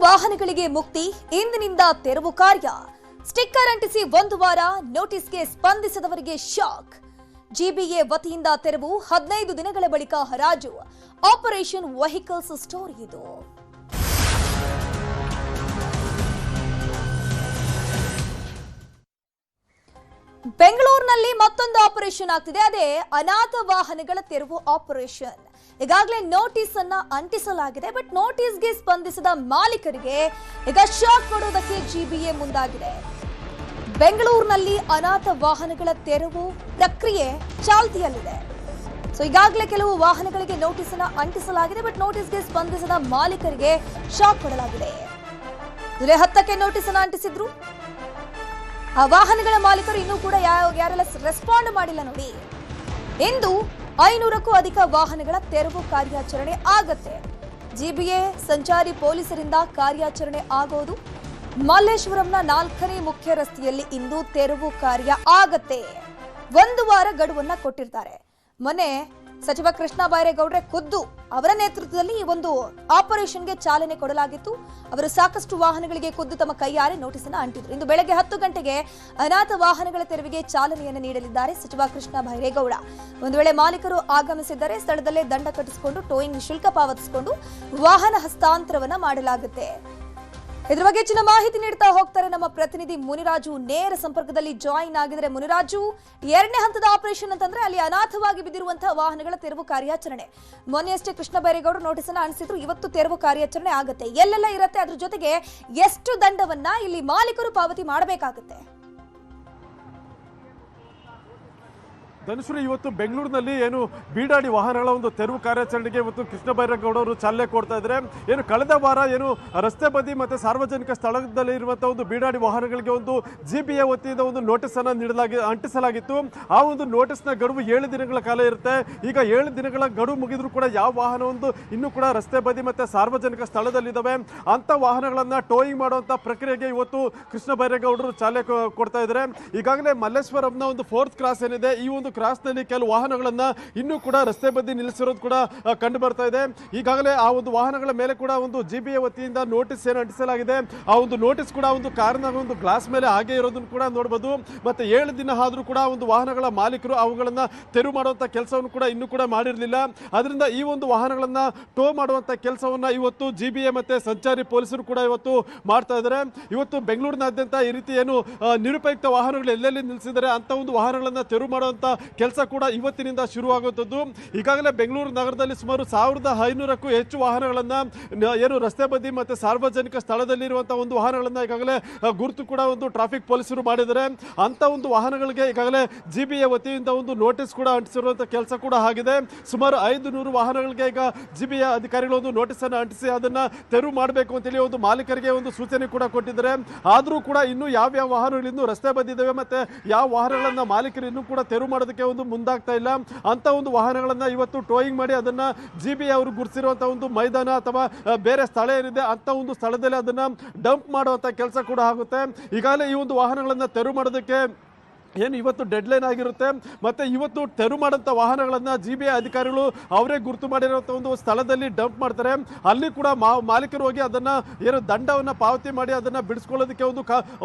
ವಾಹನಗಳಿಗೆ ಮುಕ್ತಿ, ಇಂದಿನಿಂದ ತೆರವು ಕಾರ್ಯ. ಸ್ಟಿಕ್ಕರ್ ಅಂಟಿಸಿ 1 ವಾರ, ನೋಟಿಸ್ಗೆ ಸ್ಪಂದಿಸದವರಿಗೆ ಶಾಕ್. ಜಿಬಿಎ ವತಿಯಿಂದ ತೆರವು, 15 ದಿನಗಳ ಬಳಿಕ ಹರಾಜು. ಆಪರೇಷನ್ ವೆಹಿಕಲ್ಸ್ ಸ್ಟೋರಿ ಇದು. ಬೆಂಗಳೂರಿನಲ್ಲಿ ಮತ್ತೊಂದು ಆಪರೇಷನ್ ಆಗ್ತಿದೆ. ಅದೇ ಅನಾಥ ವಾಹನಗಳ ತೆರವು ಆಪರೇಷನ್. ಈಗಾಗಲೇ ನೋಟಿಸ್ ಅನ್ನ ಅಂಟಿಸಲಾಗಿದೆ. ಬಟ್ ನೋಟಿಸ್ಗೆ ಸ್ಪಂದಿಸಿದ ಮಾಲೀಕರಿಗೆ ಈಗ ಶಾಕ್ ಕೊಡೋದಕ್ಕೆ ಜಿಬಿಎ ಮುಂದಾಗಿದೆ. ಬೆಂಗಳೂರಿನಲ್ಲಿ ಅನಾಥ ವಾಹನಗಳ ತೆರವು ಪ್ರಕ್ರಿಯೆ ಚಾಲ್ತಿಯಲ್ಲಿದೆ. ಸೊ ಈಗಾಗಲೇ ಕೆಲವು ವಾಹನಗಳಿಗೆ ನೋಟಿಸ್ ಅನ್ನ ಅಂಟಿಸಲಾಗಿದೆ. ಬಟ್ ನೋಟಿಸ್ಗೆ ಸ್ಪಂದಿಸಿದ ಮಾಲೀಕರಿಗೆ ಶಾಕ್ ಕೊಡಲಾಗಿದೆ. ಜುಲೈ 10ಕ್ಕೆ ನೋಟಿಸ್ ಅನ್ನ ಅಂಟಿಸಿದ್ರು. ಆ ವಾಹನಗಳ ಮಾಲೀಕರು ಇನ್ನೂ ಕೂಡ ಯಾರೆಲ್ಲ ರೆಸ್ಪಾಂಡ್ ಮಾಡಿಲ್ಲ ನೋಡಿ. ಇಂದು 500ಕ್ಕೂ ಅಧಿಕ ವಾಹನಗಳ ತೆರವು ಕಾರ್ಯಾಚರಣೆ ಆಗತ್ತೆ. ಜಿಬಿಎ ಸಂಚಾರಿ ಪೊಲೀಸರಿಂದ ಕಾರ್ಯಾಚರಣೆ ಆಗೋದು. ಮಲ್ಲೇಶ್ವರಂನ 4ನೇ ಮುಖ್ಯ ರಸ್ತೆಯಲ್ಲಿ ಇಂದು ತೆರವು ಕಾರ್ಯ ಆಗತ್ತೆ. 1 ವಾರ ಗಡುವನ್ನ ಕೊಟ್ಟಿರ್ತಾರೆ. ಮೊನ್ನೆ ಸಚಿವ ಕೃಷ್ಣ ಬೈರೇಗೌಡ್ರೆ ಖುದ್ದು ಅವರ ನೇತೃತ್ವದಲ್ಲಿ ಈ ಒಂದು ಆಪರೇಷನ್ಗೆ ಚಾಲನೆ ಕೊಡಲಾಗಿತ್ತು. ಅವರು ಸಾಕಷ್ಟು ವಾಹನಗಳಿಗೆ ಖುದ್ದು ತಮ್ಮ ಕೈಯಾರೆ ನೋಟಿಸ್ ಅನ್ನು ಅಂಟಿದ್ರು. ಇಂದು ಬೆಳಗ್ಗೆ 10 ಗಂಟೆಗೆ ಅನಾಥ ವಾಹನಗಳ ತೆರವಿಗೆ ಚಾಲನೆಯನ್ನು ನೀಡಲಿದ್ದಾರೆ ಸಚಿವ ಕೃಷ್ಣ ಬೈರೇಗೌಡ. ಒಂದು ವೇಳೆ ಮಾಲೀಕರು ಆಗಮಿಸಿದರೆ ಸ್ಥಳದಲ್ಲೇ ದಂಡ ಕಟ್ಟಿಸಿಕೊಂಡು ಟೋಯಿಂಗ್ ಶುಲ್ಕ ಪಾವತಿಸಿಕೊಂಡು ವಾಹನ ಹಸ್ತಾಂತರವನ್ನ ಮಾಡಲಾಗುತ್ತೆ. ಇದ್ರ ಬಗ್ಗೆ ಹೆಚ್ಚಿನ ಮಾಹಿತಿ ನೀಡ್ತಾ ಹೋಗ್ತಾರೆ ನಮ್ಮ ಪ್ರತಿನಿಧಿ ಮುನಿರಾಜು. ನೇರ ಸಂಪರ್ಕದಲ್ಲಿ ಜಾಯಿನ್ ಆಗಿದ್ರೆ ಮುನಿರಾಜು, 2ನೇ ಹಂತದ ಆಪರೇಷನ್ ಅಂತಂದ್ರೆ ಅಲ್ಲಿ ಅನಾಥವಾಗಿ ಬಿದ್ದಿರುವಂತಹ ವಾಹನಗಳ ತೆರವು ಕಾರ್ಯಾಚರಣೆ. ಮೊನ್ನೆಯಷ್ಟೇ ಕೃಷ್ಣ ಬೈರೇಗೌಡರು ನೋಟಿಸ್ ಅನ್ನು ಅಂಟಿಸಿದ್ರು. ಇವತ್ತು ತೆರವು ಕಾರ್ಯಾಚರಣೆ ಆಗುತ್ತೆ. ಎಲ್ಲೆಲ್ಲ ಇರುತ್ತೆ, ಅದ್ರ ಜೊತೆಗೆ ಎಷ್ಟು ದಂಡವನ್ನ ಇಲ್ಲಿ ಮಾಲೀಕರು ಪಾವತಿ ಮಾಡಬೇಕಾಗುತ್ತೆ? ಧನುಶ್ರೀ, ಇವತ್ತು ಬೆಂಗಳೂರಿನಲ್ಲಿ ಏನು ಬೀಡಾಡಿ ವಾಹನಗಳ ಒಂದು ತೆರವು ಕಾರ್ಯಾಚರಣೆಗೆ ಇವತ್ತು ಕೃಷ್ಣ ಬೈರೇಗೌಡ ಅವರು ಚಾಲನೆ ಕೊಡ್ತಾ ಇದ್ದಾರೆ. ಏನು ಕಳೆದ ವಾರ ಏನು ರಸ್ತೆ ಬದಿ ಮತ್ತು ಸಾರ್ವಜನಿಕ ಸ್ಥಳದಲ್ಲಿ ಇರುವಂತಹ ಒಂದು ಬೀಡಾಡಿ ವಾಹನಗಳಿಗೆ ಒಂದು ಜಿಬಿಎ ವತಿಯಿಂದ ಒಂದು ನೋಟಿಸ್ ಅನ್ನು ಅಂಟಿಸಲಾಗಿತ್ತು. ಆ ಒಂದು ನೋಟಿಸ್ನ ಗಡುವು 7 ದಿನಗಳ ಕಾಲ ಇರುತ್ತೆ. ಈಗ 7 ದಿನಗಳ ಗಡುವು ಮುಗಿದ್ರು ಕೂಡ ಯಾವ ವಾಹನ ಒಂದು ಇನ್ನೂ ಕೂಡ ರಸ್ತೆ ಬದಿ ಮತ್ತು ಸಾರ್ವಜನಿಕ ಸ್ಥಳದಲ್ಲಿದ್ದಾವೆ ಅಂತ ವಾಹನಗಳನ್ನ ಟೋಯಿಂಗ್ ಮಾಡುವಂತ ಪ್ರಕ್ರಿಯೆಗೆ ಇವತ್ತು ಕೃಷ್ಣ ಬೈರೇಗೌಡರು ಚಾಲನೆ ಕೊಡ್ತಾ ಇದ್ದಾರೆ. ಈಗಾಗಲೇ ಮಲ್ಲೇಶ್ವರಂನ ಒಂದು 4th ಕ್ರಾಸ್ ಏನಿದೆ, ಈ ಒಂದು ಕ್ರಾಸ್ನಲ್ಲಿ ಕೆಲವು ವಾಹನಗಳನ್ನ ಇನ್ನೂ ಕೂಡ ರಸ್ತೆ ಬದಿ ನಿಲ್ಲಿಸಿರೋದು ಕೂಡ ಕಂಡು ಬರ್ತಾ ಇದೆ. ಈಗಾಗಲೇ ಆ ಒಂದು ವಾಹನಗಳ ಮೇಲೆ ಕೂಡ ಒಂದು ಜಿಬಿಎ ವತಿಯಿಂದ ನೋಟಿಸ್ ಏನು ಅಂಟಿಸಲಾಗಿದೆ. ಆ ಒಂದು ನೋಟಿಸ್ ಕೂಡ ಒಂದು ಕಾರಿನ ಒಂದು ಗ್ಲಾಸ್ ಮೇಲೆ ಹಾಗೆ ಇರೋದನ್ನು ಕೂಡ ನೋಡಬಹುದು. ಮತ್ತೆ 7 ದಿನ ಆದ್ರೂ ಕೂಡ ಒಂದು ವಾಹನಗಳ ಮಾಲೀಕರು ಅವುಗಳನ್ನ ತೆರವು ಮಾಡುವಂತ ಕೆಲಸವನ್ನು ಕೂಡ ಇನ್ನೂ ಕೂಡ ಮಾಡಿರಲಿಲ್ಲ. ಅದರಿಂದ ಈ ಒಂದು ವಾಹನಗಳನ್ನ ಟೋ ಮಾಡುವಂತ ಕೆಲಸವನ್ನ ಇವತ್ತು ಜಿಬಿಎ ಮತ್ತೆ ಸಂಚಾರಿ ಪೊಲೀಸರು ಕೂಡ ಇವತ್ತು ಮಾಡ್ತಾ ಇದ್ದಾರೆ. ಇವತ್ತು ಬೆಂಗಳೂರಿನಾದ್ಯಂತ ಈ ರೀತಿ ಏನು ನಿರುಪಯುಕ್ತ ವಾಹನಗಳು ಎಲ್ಲೆಲ್ಲಿ ನಿಲ್ಲಿಸಿದ್ದಾರೆ ಅಂತ ಒಂದು ವಾಹನಗಳನ್ನ ತೆರವು ಮಾಡುವಂತ ಕೆಲಸ ಕೂಡ ಇವತ್ತಿನಿಂದ ಶುರುವಾಗುವಂಥದ್ದು. ಈಗಾಗಲೇ ಬೆಂಗಳೂರು ನಗರದಲ್ಲಿ ಸುಮಾರು 1500ಕ್ಕೂ ಹೆಚ್ಚು ವಾಹನಗಳನ್ನ ಏನು ರಸ್ತೆ ಬದಿ ಮತ್ತೆ ಸಾರ್ವಜನಿಕ ಸ್ಥಳದಲ್ಲಿರುವಂತಹ ಒಂದು ವಾಹನಗಳನ್ನ ಈಗಾಗಲೇ ಗುರುತು ಕೂಡ ಒಂದು ಟ್ರಾಫಿಕ್ ಪೊಲೀಸರು ಮಾಡಿದ್ದಾರೆ. ಅಂತ ಒಂದು ವಾಹನಗಳಿಗೆ ಈಗಾಗಲೇ ಜಿಬಿಎ ವತಿಯಿಂದ ಒಂದು ನೋಟಿಸ್ ಕೂಡ ಅಂಟಿಸಿರುವಂತಹ ಕೆಲಸ ಕೂಡ ಆಗಿದೆ. ಸುಮಾರು 500 ವಾಹನಗಳಿಗೆ ಈಗ ಜಿಬಿಎ ಅಧಿಕಾರಿಗಳು ಒಂದು ನೋಟಿಸ್ ಅನ್ನು ಅಂಟಿಸಿ ಅದನ್ನ ತೆರವು ಮಾಡಬೇಕು ಅಂತೇಳಿ ಒಂದು ಮಾಲೀಕರಿಗೆ ಒಂದು ಸೂಚನೆ ಕೂಡ ಕೊಟ್ಟಿದ್ದಾರೆ. ಆದ್ರೂ ಕೂಡ ಇನ್ನು ಯಾವ ವಾಹನಗಳು ಇನ್ನು ರಸ್ತೆ ಬದಿದ್ದಾವೆ ಮತ್ತೆ ಯಾವ ವಾಹನಗಳನ್ನ ಮಾಲೀಕರು ಇನ್ನೂ ಕೂಡ ತೆರವು ಮಾಡೋದಕ್ಕೆ ಒಂದು ಮುಂದಾಗ್ತಾ ಇಲ್ಲ. ಅಂತ ಒಂದು ವಾಹನಗಳನ್ನ ಇವತ್ತು ಟೋಯಿಂಗ್ ಮಾಡಿ ಅದನ್ನ ಜಿಬಿಎ ಅವರು ಗುರುತಿಸಿರುವಂತಹ ಒಂದು ಮೈದಾನ ಅಥವಾ ಬೇರೆ ಸ್ಥಳ ಏನಿದೆ ಅಂತ ಒಂದು ಸ್ಥಳದಲ್ಲಿ ಅದನ್ನ ಡಂಪ್ ಮಾಡುವಂತ ಕೆಲಸ ಕೂಡ ಆಗುತ್ತೆ. ಈಗಾಗಲೇ ಈ ಒಂದು ವಾಹನಗಳನ್ನ ತೆರವು ಮಾಡೋದಕ್ಕೆ ಏನು ಇವತ್ತು ಡೆಡ್ಲೈನ್ ಆಗಿರುತ್ತೆ. ಮತ್ತೆ ಇವತ್ತು ತೆರವು ಮಾಡೋಂಥ ವಾಹನಗಳನ್ನ ಜಿಬಿಎ ಅಧಿಕಾರಿಗಳು ಅವರೇ ಗುರುತು ಮಾಡಿರುವಂಥ ಒಂದು ಸ್ಥಳದಲ್ಲಿ ಡಂಪ್ ಮಾಡ್ತಾರೆ. ಅಲ್ಲಿ ಕೂಡ ಮಾಲೀಕರು ಹೋಗಿ ಅದನ್ನ ಏನು ದಂಡವನ್ನ ಪಾವತಿ ಮಾಡಿ ಅದನ್ನ ಬಿಡಿಸ್ಕೊಳ್ಳೋದಕ್ಕೆ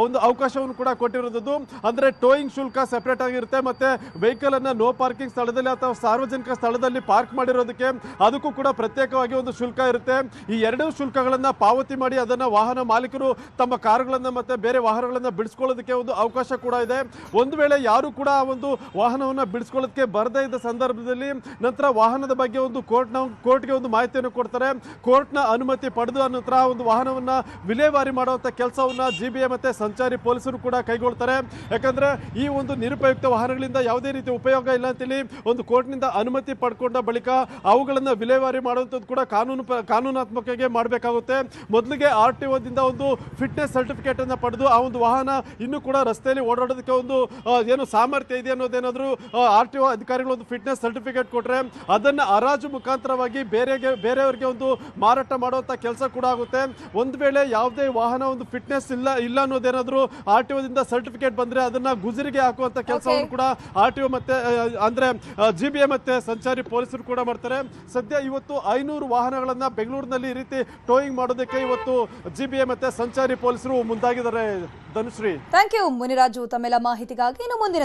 ಒಂದು ಅವಕಾಶವನ್ನು ಕೂಡ ಕೊಟ್ಟಿರೋದು. ಅಂದ್ರೆ ಟೋಯಿಂಗ್ ಶುಲ್ಕ ಸೆಪರೇಟ್ ಆಗಿರುತ್ತೆ. ಮತ್ತೆ ವೆಹಿಕಲ್ ಅನ್ನ ನೋ ಪಾರ್ಕಿಂಗ್ ಸ್ಥಳದಲ್ಲಿ ಅಥವಾ ಸಾರ್ವಜನಿಕ ಸ್ಥಳದಲ್ಲಿ ಪಾರ್ಕ್ ಮಾಡಿರೋದಕ್ಕೆ ಅದಕ್ಕೂ ಕೂಡ ಪ್ರತ್ಯೇಕವಾಗಿ ಒಂದು ಶುಲ್ಕ ಇರುತ್ತೆ. ಈ 2 ಶುಲ್ಕಗಳನ್ನ ಪಾವತಿ ಮಾಡಿ ಅದನ್ನ ವಾಹನ ಮಾಲೀಕರು ತಮ್ಮ ಕಾರುಗಳನ್ನ ಮತ್ತೆ ಬೇರೆ ವಾಹನಗಳನ್ನ ಬಿಡಿಸ್ಕೊಳ್ಳೋದಕ್ಕೆ ಒಂದು ಅವಕಾಶ ಕೂಡ ಇದೆ. ಒಂದು ವೇಳೆ ಯಾರು ಕೂಡ ಒಂದು ವಾಹನವನ್ನ ಬಿಡಿಸ್ಕೊಳ್ಳೋದಕ್ಕೆ ಬರದೇ ಇದ್ದ ಸಂದರ್ಭದಲ್ಲಿ ನಂತರ ವಾಹನದ ಬಗ್ಗೆ ಒಂದು ಕೋರ್ಟ್ಗೆ ಒಂದು ಮಾಹಿತಿಯನ್ನು ಕೊಡ್ತಾರೆ. ಕೋರ್ಟ್ನ ಅನುಮತಿ ಪಡೆದು ನಂತರ ಒಂದು ವಾಹನವನ್ನ ವಿಲೇವಾರಿ ಮಾಡುವಂತ ಕೆಲಸವನ್ನ ಜಿಬಿಎ ಮತ್ತೆ ಸಂಚಾರಿ ಪೊಲೀಸರು ಕೂಡ ಕೈಗೊಳ್ತಾರೆ. ಯಾಕಂದ್ರೆ ಈ ಒಂದು ನಿರುಪಯುಕ್ತ ವಾಹನಗಳಿಂದ ಯಾವುದೇ ರೀತಿ ಉಪಯೋಗ ಇಲ್ಲ ಅಂತೇಳಿ ಒಂದು ಕೋರ್ಟ್ನಿಂದ ಅನುಮತಿ ಪಡ್ಕೊಂಡ ಬಳಿಕ ಅವುಗಳನ್ನ ವಿಲೇವಾರಿ ಮಾಡುವಂಥದ್ದು ಕೂಡ ಕಾನೂನಾತ್ಮಕವಾಗಿ ಮಾಡಬೇಕಾಗುತ್ತೆ. ಮೊದಲಿಗೆ RTOದಿಂದ ಒಂದು ಫಿಟ್ನೆಸ್ ಸರ್ಟಿಫಿಕೇಟ್ ಅನ್ನ ಪಡೆದು ಆ ಒಂದು ವಾಹನ ಇನ್ನೂ ಕೂಡ ರಸ್ತೆಯಲ್ಲಿ ಓಡಾಡೋದಕ್ಕೆ ಒಂದು ಏನು ಸಾಮರ್ಥ್ಯ ಇದೆ ಅನ್ನೋದೇನಾದ್ರೂ RTO ಅಧಿಕಾರಿಗಳು ಒಂದು ಫಿಟ್ನೆಸ್ ಸರ್ಟಿಫಿಕೇಟ್ ಕೊಟ್ರೆ ಅದನ್ನ ಹರಾಜು ಮುಖಾಂತರವಾಗಿ ಬೇರೆಯವರಿಗೆ ಒಂದು ಮಾರಾಟ ಮಾಡುವಂತ ಕೆಲಸ ಕೂಡ ಆಗುತ್ತೆ. ಒಂದು ವೇಳೆ ಯಾವುದೇ ವಾಹನ ಒಂದು ಫಿಟ್ನೆಸ್ ಇಲ್ಲ ಅನ್ನೋದೇನಾದ್ರೂ RTOದಿಂದ ಸರ್ಟಿಫಿಕೇಟ್ ಬಂದ್ರೆ ಅದನ್ನ ಗುಜರಿಗೆ ಹಾಕುವಂತ ಕೆಲಸವನ್ನು ಕೂಡ RTO ಮತ್ತೆ ಅಂದ್ರೆ GBA ಮತ್ತೆ ಸಂಚಾರಿ ಪೊಲೀಸರು ಕೂಡ ಮಾಡ್ತಾರೆ. ಸದ್ಯ ಇವತ್ತು 500 ವಾಹನಗಳನ್ನ ಬೆಂಗಳೂರಿನಲ್ಲಿ ಈ ರೀತಿ ಟೋಯಿಂಗ್ ಮಾಡೋದಕ್ಕೆ ಇವತ್ತು GBA ಮತ್ತೆ ಸಂಚಾರಿ ಪೊಲೀಸರು ಮುಂದಾಗಿದ್ದಾರೆ. ಧನುಶ್ರೀ, ಥ್ಯಾಂಕ್ ಯು ಮುನಿರಾಜು ತಮ್ಮೆಲ್ಲ ಮಾಹಿತಿಗಾಗಿ. ಇನ್ನು ಮುಂದಿನ